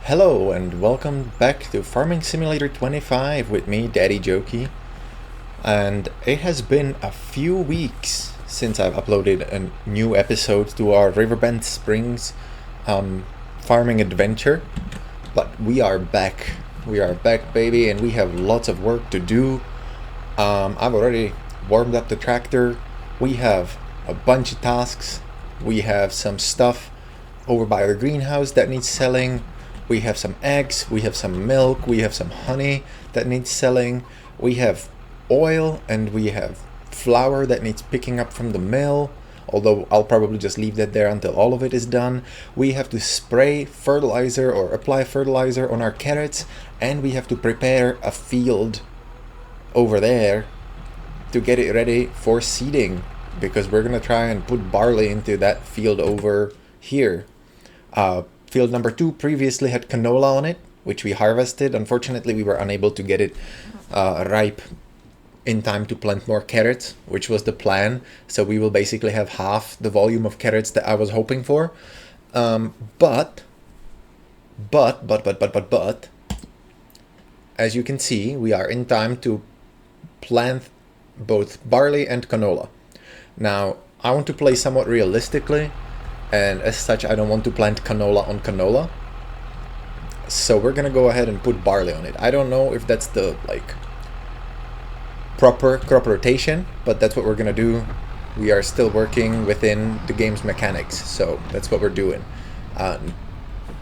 Hello and welcome back to Farming Simulator 25 with me, Daddy Jokey. And it has been a few weeks since I've uploaded a new episode to our Riverbend Springs farming adventure. But we are back. We are back, baby, and we have lots of work to do. I've already warmed up the tractor. We have a bunch of tasks. We have some stuff over by our greenhouse that needs selling. We have some eggs, we have some milk, we have some honey that needs selling. We have oil and we have flour that needs picking up from the mill. Although I'll probably just leave that there until all of it is done. We have to spray fertilizer or apply fertilizer on our carrots. And we have to prepare a field over there to get it ready for seeding. Because we're going to try and put barley into that field over here. Field number 2 previously had canola on it, which we harvested. Unfortunately, we were unable to get it ripe in time to plant more carrots, which was the plan. So we will basically have half the volume of carrots that I was hoping for. But, as you can see, we are in time to plant both barley and canola. Now, I want to play somewhat realistically. And as such, I don't want to plant canola on canola. So we're gonna go ahead and put barley on it. I don't know if that's the proper crop rotation, but that's what we're gonna do. We are still working within the game's mechanics, so that's what we're doing.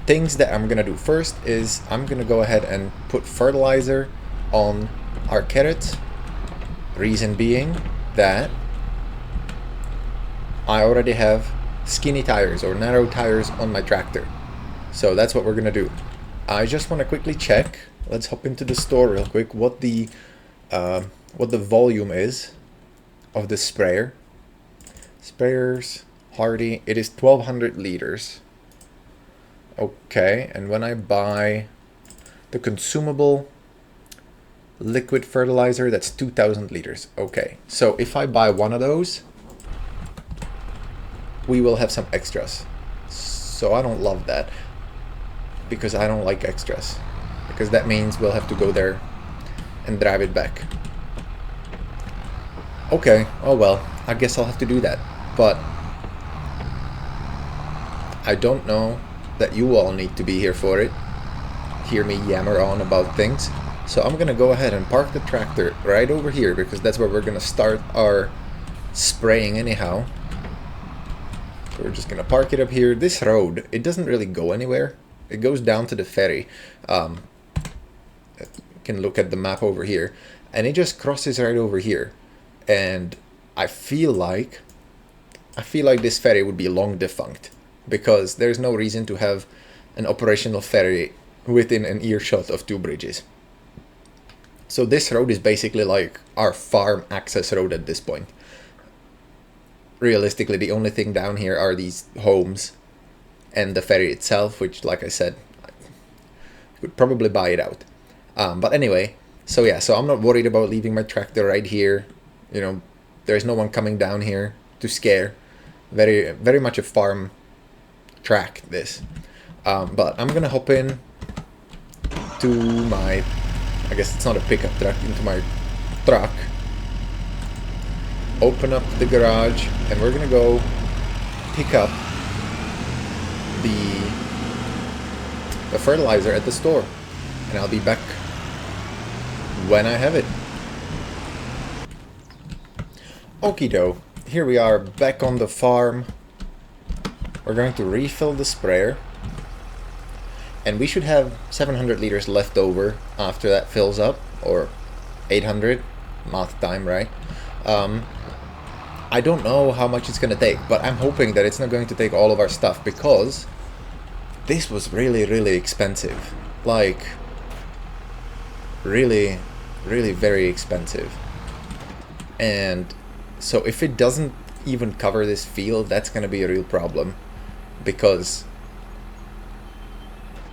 Things that I'm gonna do first is I'm gonna go ahead and put fertilizer on our carrots. Reason being that I already have skinny tires or narrow tires on my tractor. So that's what we're gonna do. I just want to quickly check. Let's hop into the store real quick what the volume is of the sprayer. Sprayers, Hardy, it is 1200 liters. Okay, and when I buy the consumable liquid fertilizer, that's 2000 liters. Okay, so if I buy one of those, we will have some extras. So I don't love that, because I don't like extras, because that means we'll have to go there and drive it back. Okay, oh well, I guess I'll have to do that, but I don't know that you all need to be here for it, hear me yammer on about things. So I'm gonna go ahead and park the tractor right over here, because that's where we're gonna start our spraying anyhow. We're just gonna park it up here. This road, it doesn't really go anywhere. It goes down to the ferry. You can look at the map over here, and it just crosses right over here. And I feel like this ferry would be long defunct, because there's no reason to have an operational ferry within an earshot of 2 bridges. So this road is basically like our farm access road at this point. Realistically, the only thing down here are these homes and the ferry itself, which, like I said, I could probably buy it out. But anyway, so yeah, so I'm not worried about leaving my tractor right here. You know, there's no one coming down here to scare. Very, very much a farm track, this. But I'm gonna hop in to my, I guess it's not a pickup truck, into my truck. Open up the garage, and we're gonna go pick up the fertilizer at the store, and I'll be back when I have it. Okie doke, here we are back on the farm. We're going to refill the sprayer, and we should have 700 liters left over after that fills up, or 800, math time, right? I don't know how much it's gonna take, but I'm hoping that it's not going to take all of our stuff, because this was really, really expensive. Like, really, really very expensive. And so if it doesn't even cover this field, that's gonna be a real problem, because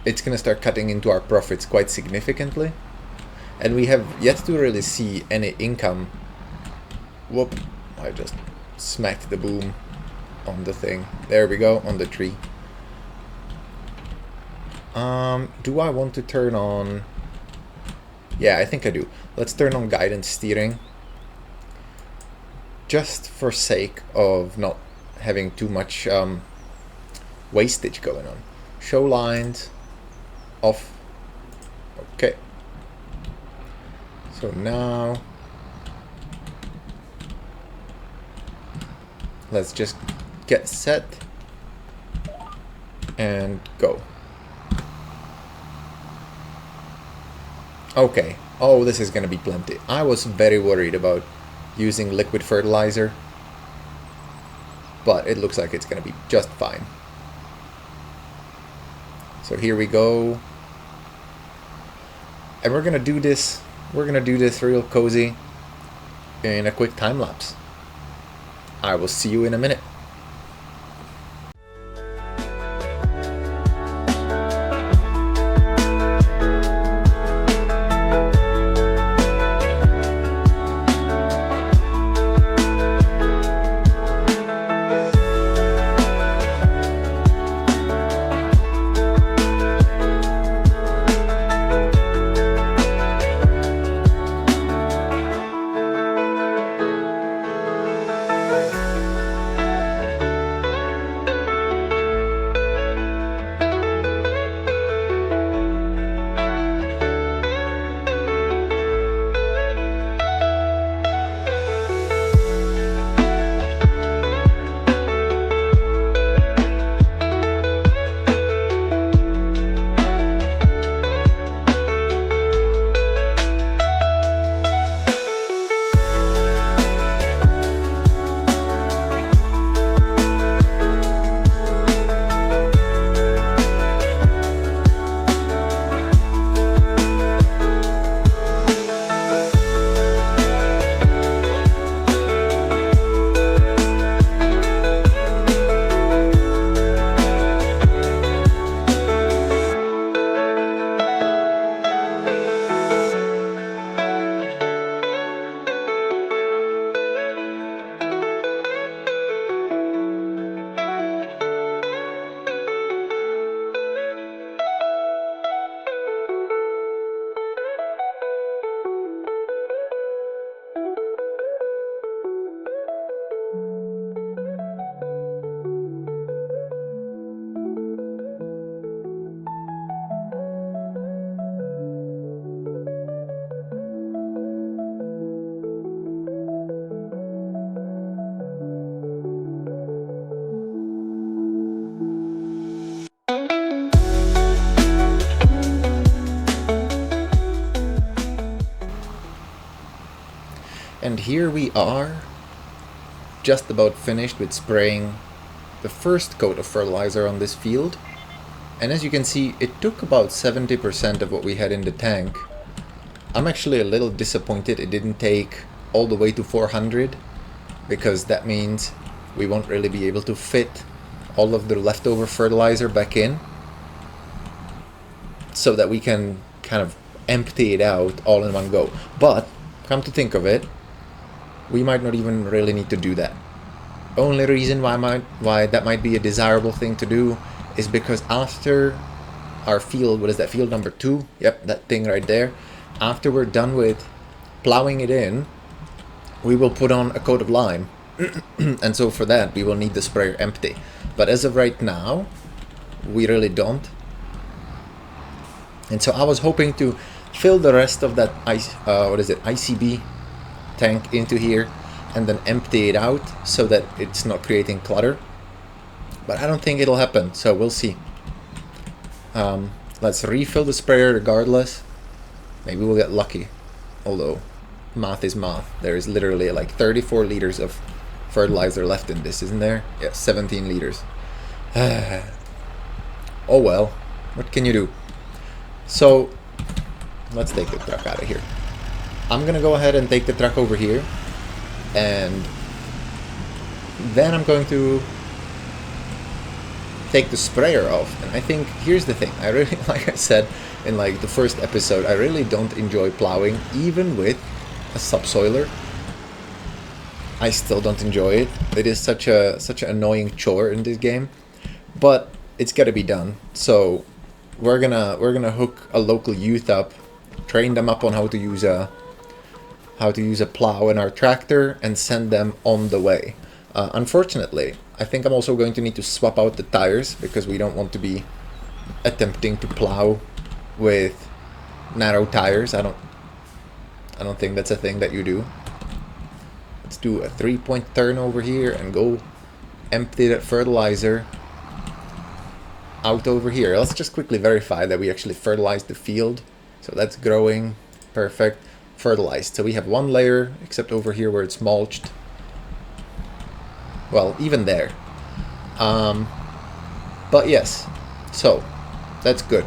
it's gonna start cutting into our profits quite significantly. And we have yet to really see any income. Whoop. I just smacked the boom on the thing. There we go, on the tree. Do I want to turn on... Yeah, I think I do. Let's turn on guidance steering. Just for sake of not having too much wastage going on. Show lines. Off. Okay. So now... let's just get set. And go. Okay. Oh, this is gonna be plenty. I was very worried about using liquid fertilizer, but it looks like it's gonna be just fine. So here we go. And we're gonna do this real cozy in a quick time lapse. I will see you in a minute. And here we are, just about finished with spraying the first coat of fertilizer on this field. And as you can see, it took about 70% of what we had in the tank. I'm actually a little disappointed it didn't take all the way to 400, because that means we won't really be able to fit all of the leftover fertilizer back in, so that we can kind of empty it out all in one go. But come to think of it, we might not even really need to do that. Only reason why that might be a desirable thing to do is because after our field, what is that, field number 2? Yep, that thing right there. After we're done with plowing it in, we will put on a coat of lime. And so for that, we will need the sprayer empty. But as of right now, we really don't. And so I was hoping to fill the rest of that ICB tank into here and then empty it out so that it's not creating clutter. But I don't think it'll happen, so we'll see. Let's refill the sprayer regardless. Maybe we'll get lucky. Although, math is math. There is literally like 34 liters of fertilizer left in this, isn't there? Yeah, 17 liters. Oh well, what can you do? So, let's take the truck out of here. I'm gonna go ahead and take the truck over here, and then I'm going to take the sprayer off. And I think here's the thing, I really, like I said in like the first episode, I really don't enjoy plowing, even with a subsoiler. I still don't enjoy it. It is such an annoying chore in this game, but it's got to be done. So we're gonna hook a local youth up, train them up on how to use a plow in our tractor, and send them on the way. Unfortunately, I think I'm also going to need to swap out the tires because we don't want to be attempting to plow with narrow tires. I don't think that's a thing that you do. Let's do a 3-point turn over here and go empty that fertilizer out over here. Let's just quickly verify that we actually fertilized the field. So that's growing. Perfect. Fertilized. So we have one layer, except over here where it's mulched. Well, even there. But yes. So, that's good.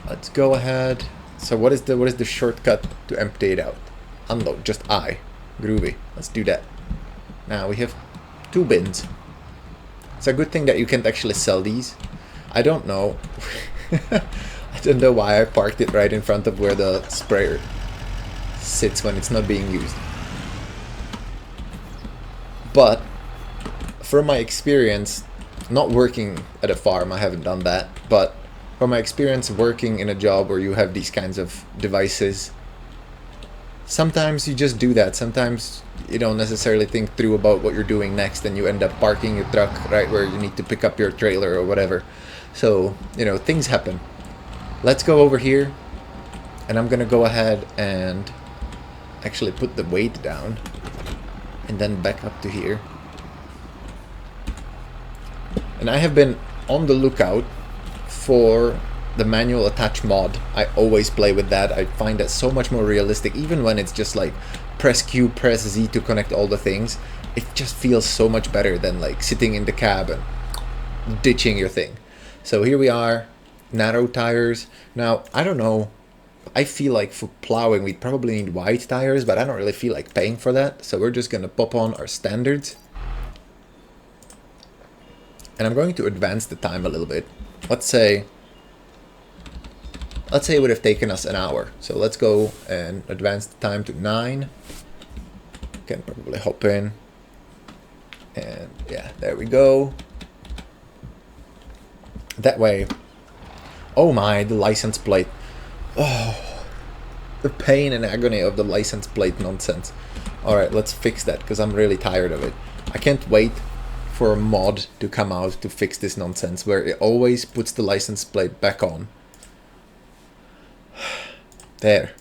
Let's go ahead. So what is the shortcut to empty it out? Unload. Just I. Groovy. Let's do that. Now we have 2 bins. It's a good thing that you can't actually sell these. I don't know. I don't know why I parked it right in front of where the sprayer sits when it's not being used. But from my experience, not working at a farm, I haven't done that, but from my experience working in a job where you have these kinds of devices, sometimes you just do that. Sometimes you don't necessarily think through about what you're doing next, and you end up parking your truck right where you need to pick up your trailer or whatever. So, you know, things happen. Let's go over here, and I'm gonna go ahead and actually put the weight down, and then back up to here. And I have been on the lookout for the manual attach mod. I always play with that. I find that so much more realistic, even when it's just like press Q, press Z to connect all the things. It just feels so much better than like sitting in the cab and ditching your thing. So here we are, narrow tires. Now, I don't know, I feel like for plowing we'd probably need wide tires, but I don't really feel like paying for that. So we're just gonna pop on our standards. And I'm going to advance the time a little bit. Let's say it would have taken us an hour. So let's go and advance the time to 9. Can probably hop in. And yeah, there we go. That way. Oh my, the license plate. Oh, the pain and agony of the license plate nonsense. Alright, let's fix that because I'm really tired of it. I can't wait for a mod to come out to fix this nonsense where it always puts the license plate back on. There.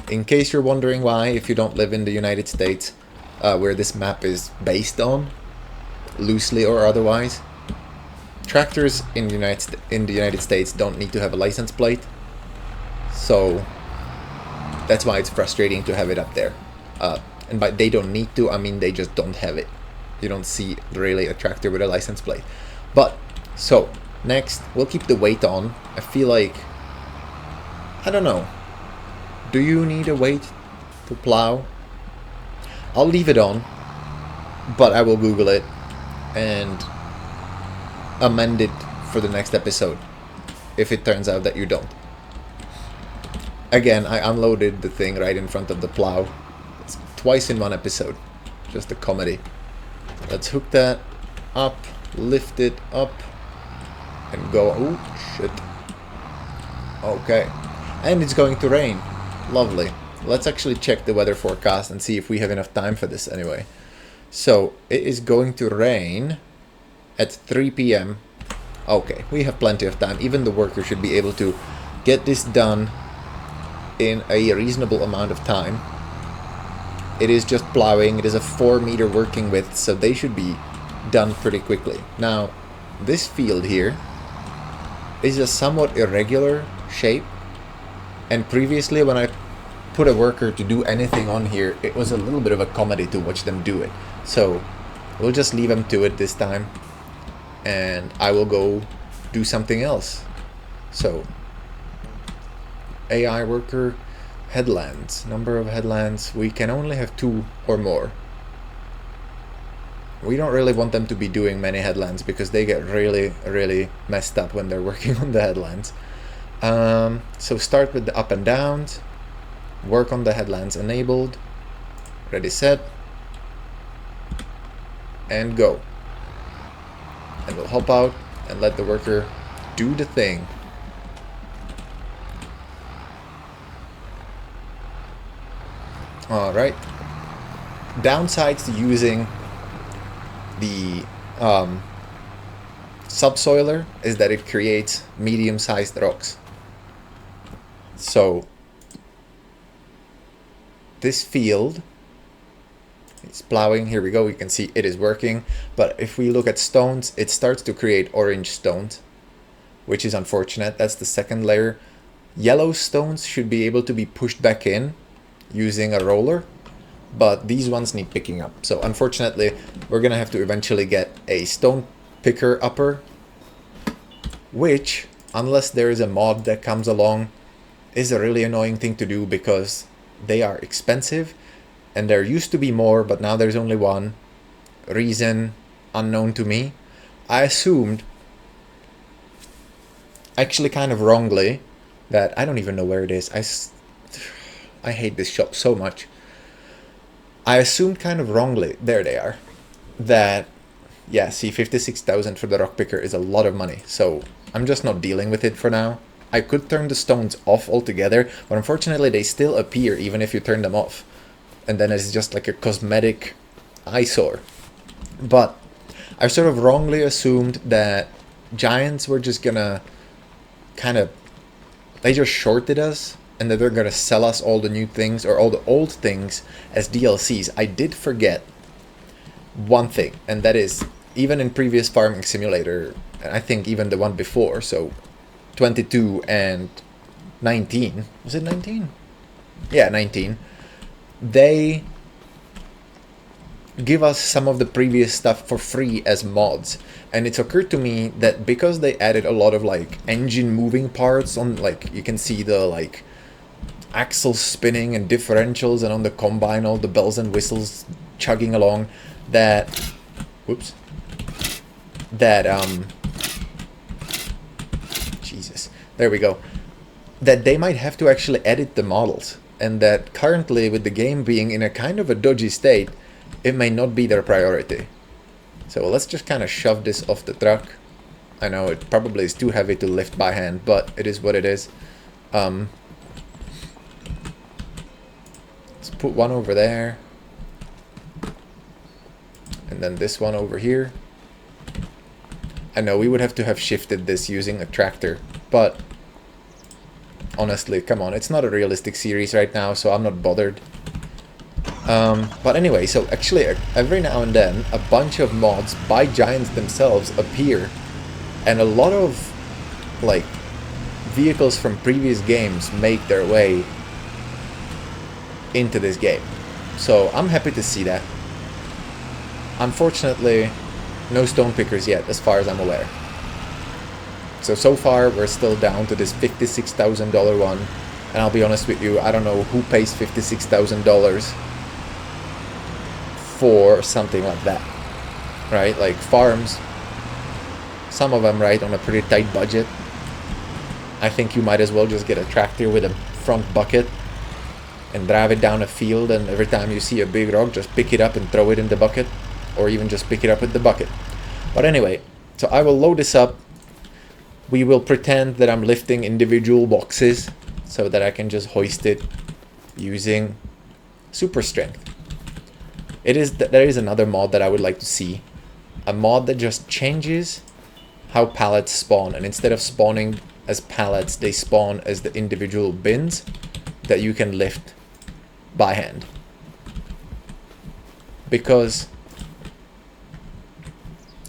In case you're wondering why, if you don't live in the United States, where this map is based on, loosely or otherwise, tractors in the United States don't need to have a license plate, so that's why it's frustrating to have it up there. And by they don't need to, I mean they just don't have it. You don't see really a tractor with a license plate. But, so, next, we'll keep the weight on. I feel like, I don't know, do you need a weight to plow? I'll leave it on, but I will Google it and amend it for the next episode if it turns out that you don't. Again, I unloaded the thing right in front of the plow. It's twice in one episode. Just a comedy. Let's hook that up, lift it up, and go. Oh, shit. Okay. And it's going to rain. Lovely. Let's actually check the weather forecast and see if we have enough time for this anyway. So, it is going to rain at 3 p.m. Okay, we have plenty of time. Even the worker should be able to get this done in a reasonable amount of time. It is just plowing. It is a 4-meter working width, so they should be done pretty quickly. Now, this field here is a somewhat irregular shape, and previously when I put a worker to do anything on here, it was a little bit of a comedy to watch them do it. So we'll just leave them to it this time, and I will go do something else. So AI worker, headlands, number of headlands, we can only have 2 or more. We don't really want them to be doing many headlands because they get really messed up when they're working on the headlands. So start with the up and downs, work on the headlands enabled, ready, set, and go. and we'll hop out and let the worker do the thing. Alright. Downsides to using the subsoiler is that it creates medium-sized rocks. So this field is plowing. Here we go. You can see it is working. But if we look at stones, it starts to create orange stones, which is unfortunate. That's the second layer. Yellow stones should be able to be pushed back in using a roller, but these ones need picking up. So unfortunately, we're gonna have to eventually get a stone picker upper, which, unless there is a mod that comes along, is a really annoying thing to do because they are expensive, and there used to be more, but now there's only one. Reason unknown to me. I assumed, actually kind of wrongly, that I don't even know where it is. I hate this shop so much. I assumed kind of wrongly, there they are, that, yeah, see, 56,000 for the rock picker is a lot of money, so I'm just not dealing with it for now. I could turn the stones off altogether, but unfortunately they still appear even if you turn them off. And then it's just like a cosmetic eyesore. But I sort of wrongly assumed that Giants were just gonna kind of, they just shorted us, and that they're gonna sell us all the new things or all the old things as DLCs. I did forget one thing, and that is, even in previous Farming Simulator, and I think even the one before, so 22 and 19, was it 19? Yeah, 19. They give us some of the previous stuff for free as mods, and it's occurred to me that because they added a lot of like engine moving parts on, like, you can see the like axle spinning and differentials, and on the combine all the bells and whistles chugging along, that whoops, that Jesus, there we go, that they might have to actually edit the models, and that currently, with the game being in a kind of a dodgy state, it may not be their priority. So let's just kind of shove this off the truck. I know it probably is too heavy to lift by hand, but it is what it is. Let's put one over there, and then this one over here. I know we would have to have shifted this using a tractor, but honestly, come on, it's not a realistic series right now, so I'm not bothered. But anyway, so actually every now and then a bunch of mods by Giants themselves appear, and a lot of like vehicles from previous games make their way into this game. So I'm happy to see that. Unfortunately, no stone pickers yet, as far as I'm aware. So far we're still down to this $56,000 one, and I'll be honest with you, I don't know who pays $56,000 for something like that, right? Like farms, some of them, right, on a pretty tight budget. I think you might as well just get a tractor with a front bucket and drive it down a field, and every time you see a big rock, just pick it up and throw it in the bucket, or even just pick it up with the bucket. But anyway, so I will load this up. We will pretend that I'm lifting individual boxes so that I can just hoist it using super strength. There is another mod that I would like to see. A mod that just changes how pallets spawn, and instead of spawning as pallets, they spawn as the individual bins that you can lift by hand. Because,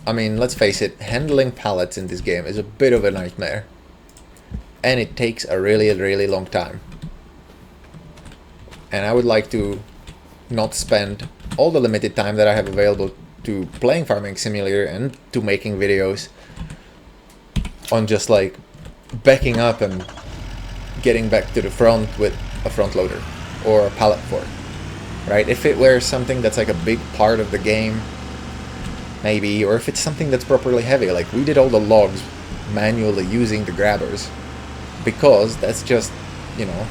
I mean, let's face it, handling pallets in this game is a bit of a nightmare. And it takes a really, really long time. And I would like to not spend all the limited time that I have available to playing Farming Simulator and to making videos on just like backing up and getting back to the front with a front loader or a pallet fork, right? If it were something that's like a big part of the game, maybe, or if it's something that's properly heavy, like we did all the logs manually using the grabbers, because that's just, you know,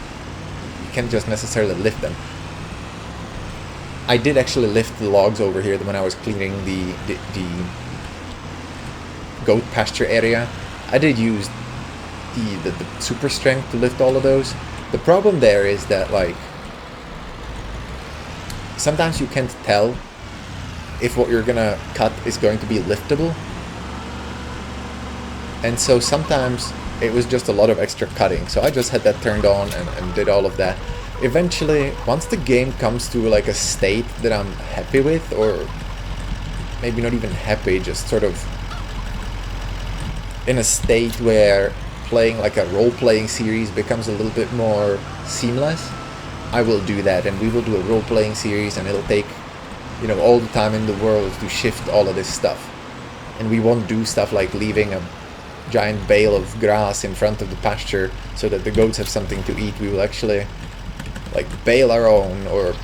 you can't just necessarily lift them. I did actually lift the logs over here when I was cleaning goat pasture area, I did use the super strength to lift all of those. The problem there is that, like, sometimes you can't tell if what you're gonna cut is going to be liftable. And so sometimes it was just a lot of extra cutting. So I just had that turned on and did all of that. Eventually, once the game comes to like a state that I'm happy with, or maybe not even happy, just sort of in a state where playing like a role-playing series becomes a little bit more seamless, I will do that, and we will do a role-playing series, and it'll take, you know, all the time in the world to shift all of this stuff. And we won't do stuff like leaving a giant bale of grass in front of the pasture so that the goats have something to eat. We will actually like bale our own or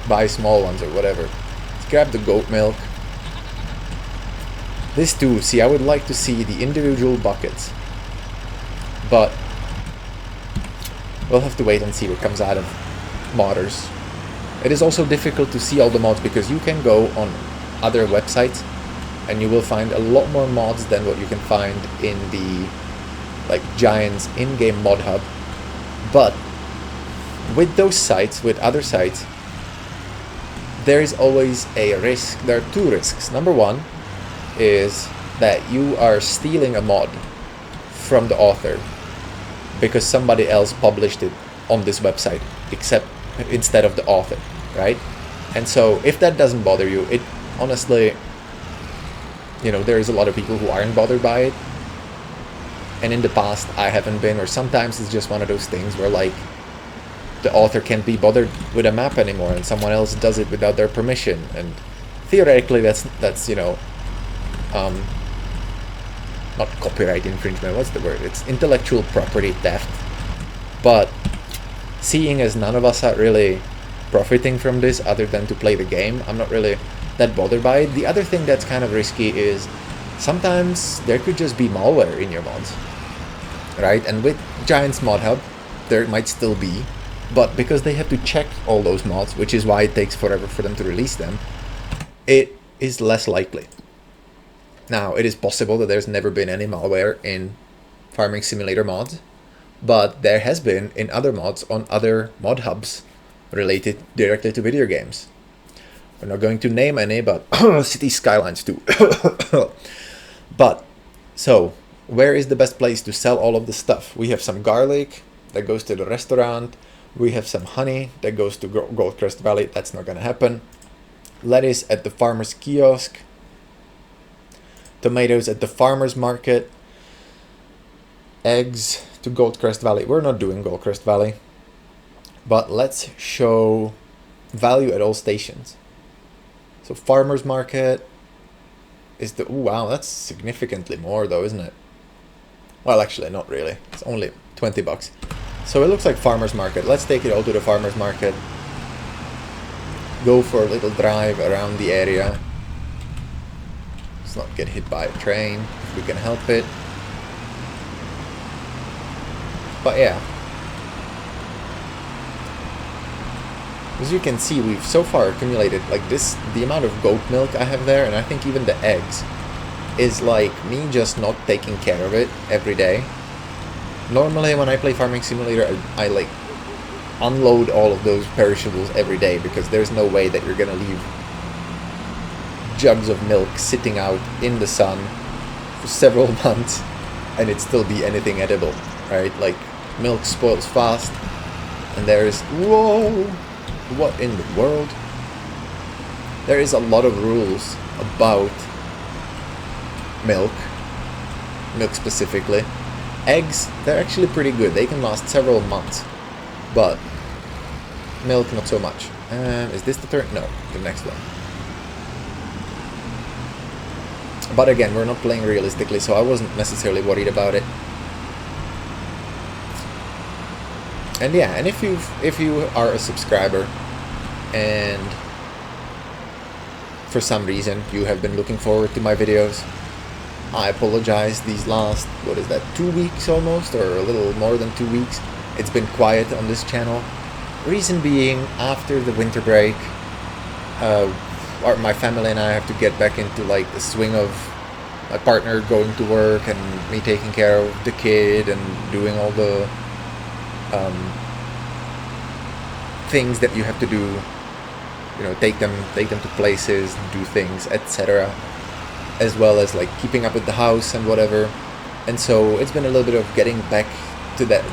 buy small ones or whatever. Let's grab the goat milk. This too, see, I would like to see the individual buckets, but we'll have to wait and see what comes out of modders. It is also difficult to see all the mods because you can go on other websites and you will find a lot more mods than what you can find in the like Giants in-game mod hub. But with those sites, with other sites, there is always a risk. There are two risks. Number one is that you are stealing a mod from the author because somebody else published it on this website instead of the author, right? And so if that doesn't bother you, it honestly, you know, there's a lot of people who aren't bothered by it, and in the past I haven't been, or sometimes it's just one of those things where like the author can't be bothered with a map anymore and someone else does it without their permission, and theoretically that's you know, not copyright infringement, what's the word? It's intellectual property theft. But seeing as none of us are really profiting from this other than to play the game, I'm not really that bothered by it. The other thing that's kind of risky is sometimes there could just be malware in your mods, right? And with Giants Mod Hub, there might still be, but because they have to check all those mods, which is why it takes forever for them to release them, it is less likely. Now, it is possible that there's never been any malware in Farming Simulator mods, but there has been in other mods on other mod hubs related directly to video games. We're not going to name any, but City Skylines too. But, so, where is the best place to sell all of the stuff? We have some garlic that goes to the restaurant. We have some honey that goes to Goldcrest Valley. That's not going to happen. Lettuce at the farmer's kiosk. Tomatoes at the farmer's market. Eggs to Goldcrest Valley. We're not doing Goldcrest Valley. But let's show value at all stations. So farmer's market is the... Ooh, wow, that's significantly more though, isn't it? Well, actually, not really. It's only 20 bucks. So it looks like farmer's market. Let's take it all to the farmer's market. Go for a little drive around the area. Let's not get hit by a train if we can help it. But yeah. As you can see, we've so far accumulated like this, the amount of goat milk I have there, and I think even the eggs, is like me just not taking care of it every day. Normally when I play Farming Simulator, I like unload all of those perishables every day, because there's no way that you're gonna leave jugs of milk sitting out in the sun for several months and it still be anything edible, right? Like, milk spoils fast, and there's... Whoa! What in the world? There is a lot of rules about milk specifically. Eggs, they're actually pretty good. They can last several months, but milk not so much. Is this the turn? No, the next one. But again, we're not playing realistically, so I wasn't necessarily worried about it. And yeah, and if you are a subscriber and for some reason you have been looking forward to my videos, I apologize. These last, what is that, 2 weeks almost, or a little more than 2 weeks, it's been quiet on this channel. Reason being, after the winter break, my family and I have to get back into like the swing of my partner going to work and me taking care of the kid and doing all the things that you have to do, you know, take them to places, do things, etc., as well as like keeping up with the house and whatever. And so it's been a little bit of getting back to that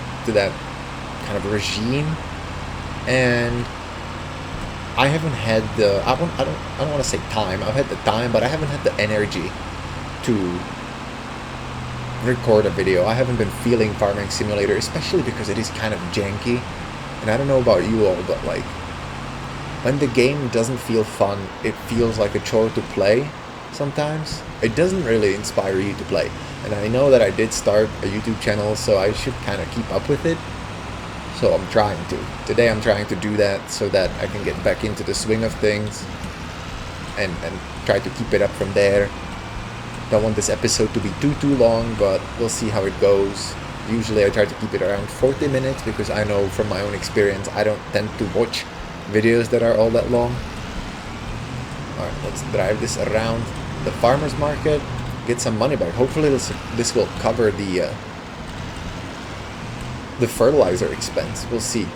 kind of regime, and I haven't had the I don't want to say time. I've had the time, but I haven't had the energy to record a video. I haven't been feeling Farming Simulator, especially because it is kind of janky. And I don't know about you all, but like when the game doesn't feel fun, it feels like a chore to play sometimes. It doesn't really inspire you to play. And I know that I did start a YouTube channel, so I should kind of keep up with it. So I'm trying to. Today I'm trying to do that so that I can get back into the swing of things and try to keep it up from there. Don't want this episode to be too long, but we'll see how it goes. Usually I try to keep it around 40 minutes because I know from my own experience I don't tend to watch videos that are all that long. Alright, let's drive this around the farmer's market, get some money back. Hopefully this will cover the fertilizer expense. We'll see.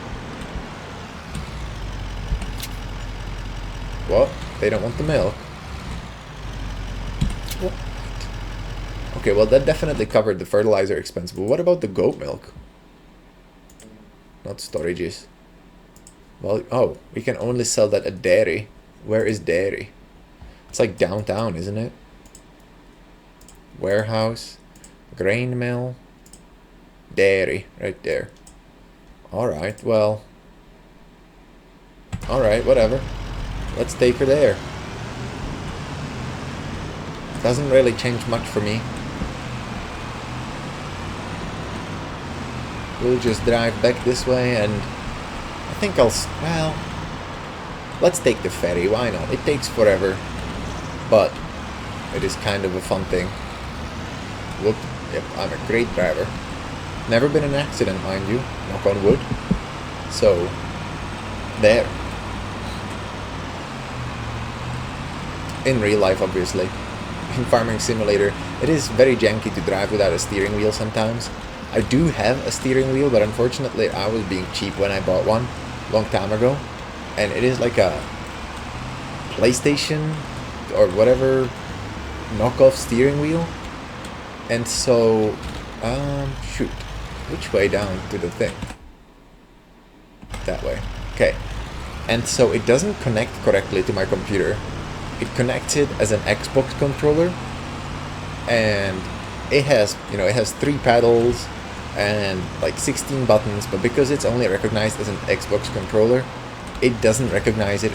What? They don't want the milk. What? Okay, well that definitely covered the fertilizer expense, but what about the goat milk? Not storages. Well, oh, we can only sell that at dairy. Where is dairy? It's like downtown, isn't it? Warehouse, grain mill, dairy, right there. Alright, well. Alright, whatever. Let's take her there. Doesn't really change much for me. We'll just drive back this way, and I think well, let's take the ferry, why not? It takes forever, but it is kind of a fun thing. Look, yep, I'm a great driver. Never been in an accident, mind you, knock on wood. So, there. In real life, obviously. In Farming Simulator, it is very janky to drive without a steering wheel sometimes. I do have a steering wheel, but unfortunately I was being cheap when I bought one a long time ago. And it is like a PlayStation or whatever knockoff steering wheel. And so, shoot, which way down to the thing? That way. Okay. And so it doesn't connect correctly to my computer. It connected as an Xbox controller, and it has, you know, it has 3 paddles and like 16 buttons, but because it's only recognized as an Xbox controller, it doesn't recognize it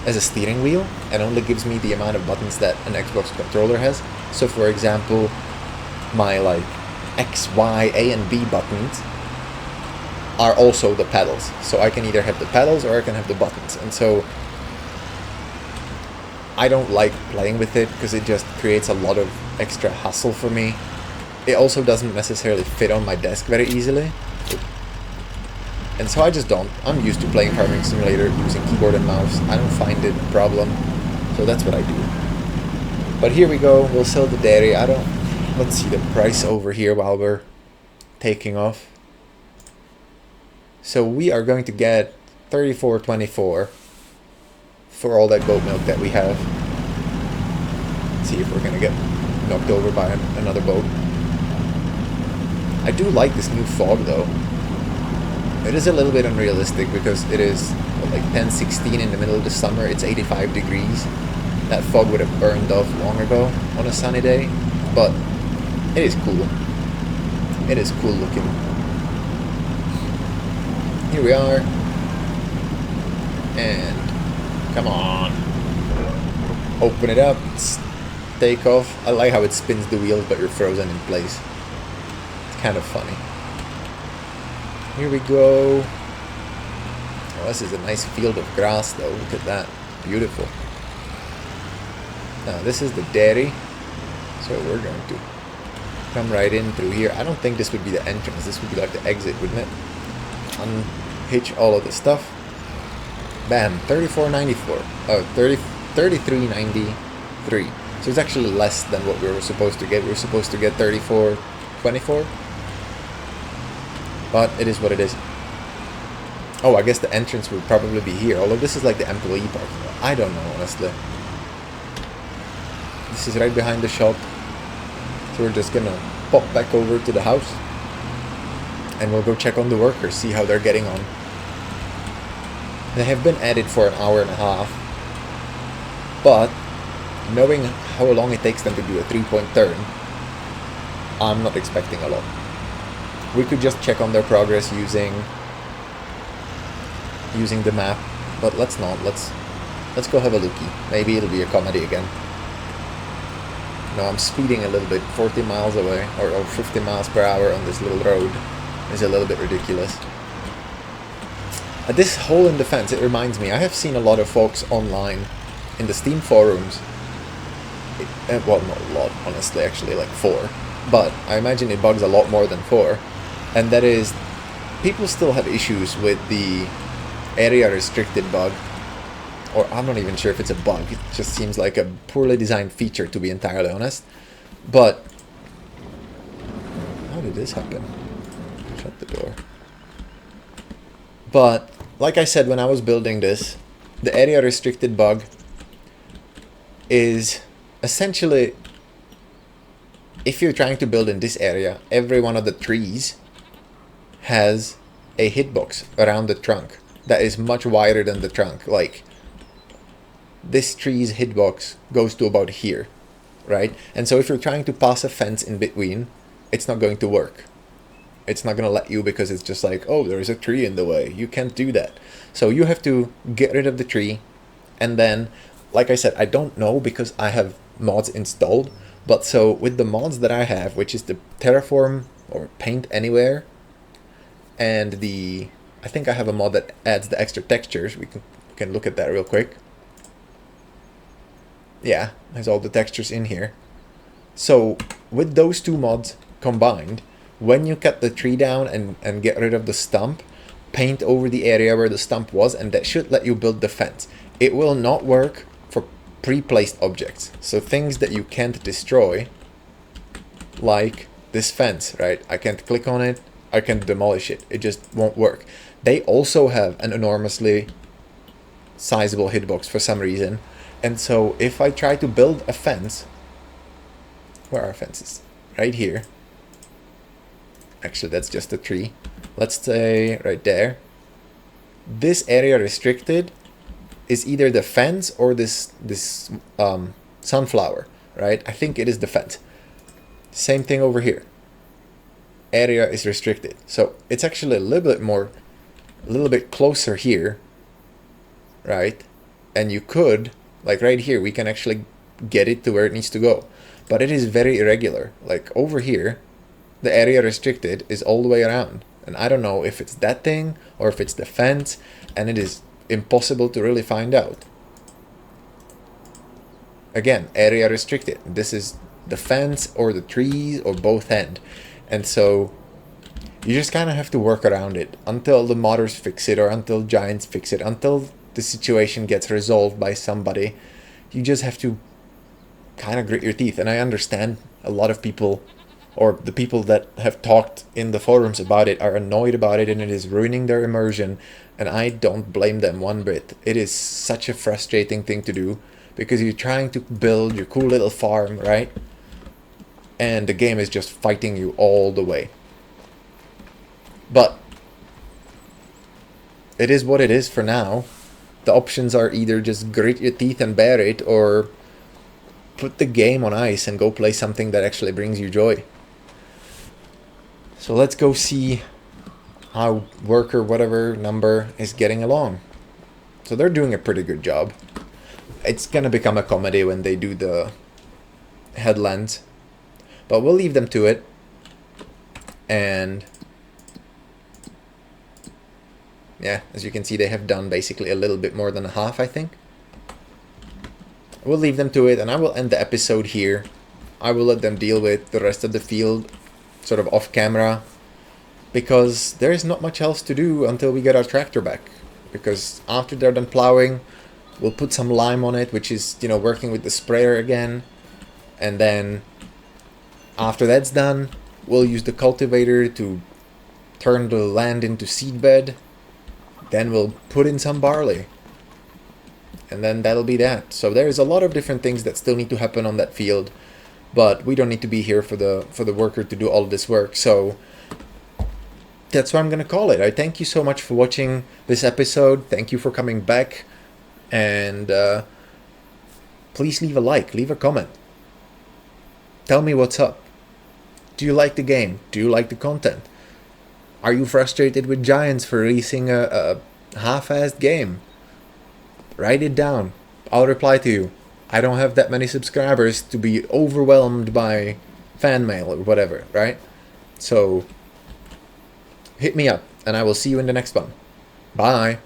as a steering wheel and only gives me the amount of buttons that an Xbox controller has. So for example, my like X, Y, A and B buttons are also the pedals. So I can either have the pedals or I can have the buttons. And so I don't like playing with it because it just creates a lot of extra hassle for me. It also doesn't necessarily fit on my desk very easily. And so I just don't. I'm used to playing Farming Simulator using keyboard and mouse. I don't find it a problem. So that's what I do. But here we go. We'll sell the dairy. Let's see the price over here while we're taking off. So we are going to get $34.24 for all that goat milk that we have. Let's see if we're gonna get knocked over by another boat. I do like this new fog though. It is a little bit unrealistic because it is like 10:16 in the middle of the summer. It's 85 degrees. That fog would have burned off long ago on a sunny day, but it is cool. It is cool looking. Here we are. And come on. Open it up. Take off. I like how it spins the wheels but you're frozen in place. It's kind of funny. Here we go. Oh, this is a nice field of grass though. Look at that. Beautiful. Now this is the dairy. So we're going to come right in through here. I don't think this would be the entrance. This would be like the exit, wouldn't it? Unhitch all of the stuff. Bam. $34.94. Oh, $33.93. So it's actually less than what we were supposed to get. We were supposed to get 34.24. But it is what it is. Oh, I guess the entrance would probably be here. Although this is like the employee parking lot. I don't know, honestly. This is right behind the shop. So we're just gonna pop back over to the house. And we'll go check on the workers, see how they're getting on. They have been at it for an hour and a half. But, knowing how long it takes them to do a 3-point turn, I'm not expecting a lot. We could just check on their progress using the map, but let's not. Let's go have a looky. Maybe it'll be a comedy again. No, I'm speeding a little bit, 40 miles away, or 50 miles per hour on this little road. Is a little bit ridiculous. At this hole in the fence, it reminds me, I have seen a lot of folks online in the Steam forums. Well, not a lot, honestly, actually, like 4. But I imagine it bugs a lot more than 4. And that is, people still have issues with the area restricted bug. Or I'm not even sure if it's a bug. It just seems like a poorly designed feature, to be entirely honest. But how did this happen? Shut the door. But like I said when I was building this, the area restricted bug is essentially, if you're trying to build in this area, every one of the trees has a hitbox around the trunk that is much wider than the trunk. Like, this tree's hitbox goes to about here, right? And so if you're trying to pass a fence in between, it's not going to work. It's not going to let you, because it's just like, oh, there is a tree in the way. You can't do that. So you have to get rid of the tree. And then, like I said, I don't know because I have mods installed. But so with the mods that I have, which is the Terraform or Paint Anywhere, and I think I have a mod that adds the extra textures. We can look at that real quick. Yeah, has all the textures in here. So with those two mods combined, when you cut the tree down and get rid of the stump, paint over the area where the stump was, and that should let you build the fence. It will not work for pre-placed objects. So things that you can't destroy, like this fence, right? I can't click on it, I can't demolish it. It just won't work. They also have an enormously sizable hitbox for some reason. And so if I try to build a fence, where are fences? Right here. Actually, that's just a tree. Let's say right there. This area restricted is either the fence or this sunflower, right? I think it is the fence. Same thing over here. Area is restricted. So it's actually a little bit closer here, right? And you could, like right here, we can actually get it to where it needs to go. But it is very irregular. Like over here, the area restricted is all the way around. And I don't know if it's that thing or if it's the fence, and it is impossible to really find out. Again, area restricted. This is the fence or the trees or both end. And so you just kind of have to work around it until the modders fix it, or until giants fix it, until the situation gets resolved by somebody. You just have to kind of grit your teeth. And I understand a lot of people, or the people that have talked in the forums about it, are annoyed about it, and it is ruining their immersion. And I don't blame them one bit. It is such a frustrating thing to do, because you're trying to build your cool little farm, right? And the game is just fighting you all the way. But it is what it is for now. The options are either just grit your teeth and bear it, or put the game on ice and go play something that actually brings you joy. So let's go see how worker whatever number is getting along. So they're doing a pretty good job. It's gonna become a comedy when they do the headlands, but we'll leave them to it. And yeah, as you can see, they have done basically a little bit more than a half, I think. We'll leave them to it, and I will end the episode here. I will let them deal with the rest of the field sort of off camera, because there is not much else to do until we get our tractor back. Because after they're done plowing, we'll put some lime on it, which is, you know, working with the sprayer again. And then after that's done, we'll use the cultivator to turn the land into seedbed. Then we'll put in some barley. And then that'll be that. So there's a lot of different things that still need to happen on that field, but we don't need to be here for the worker to do all of this work. So that's what I'm gonna call it. I thank you so much for watching this episode. Thank you for coming back, and please leave a like, leave a comment. Tell me what's up. Do you like the game? Do you like the content? Are you frustrated with Giants for releasing a half-assed game? Write it down. I'll reply to you. I don't have that many subscribers to be overwhelmed by fan mail or whatever, right? So hit me up, and I will see you in the next one. Bye.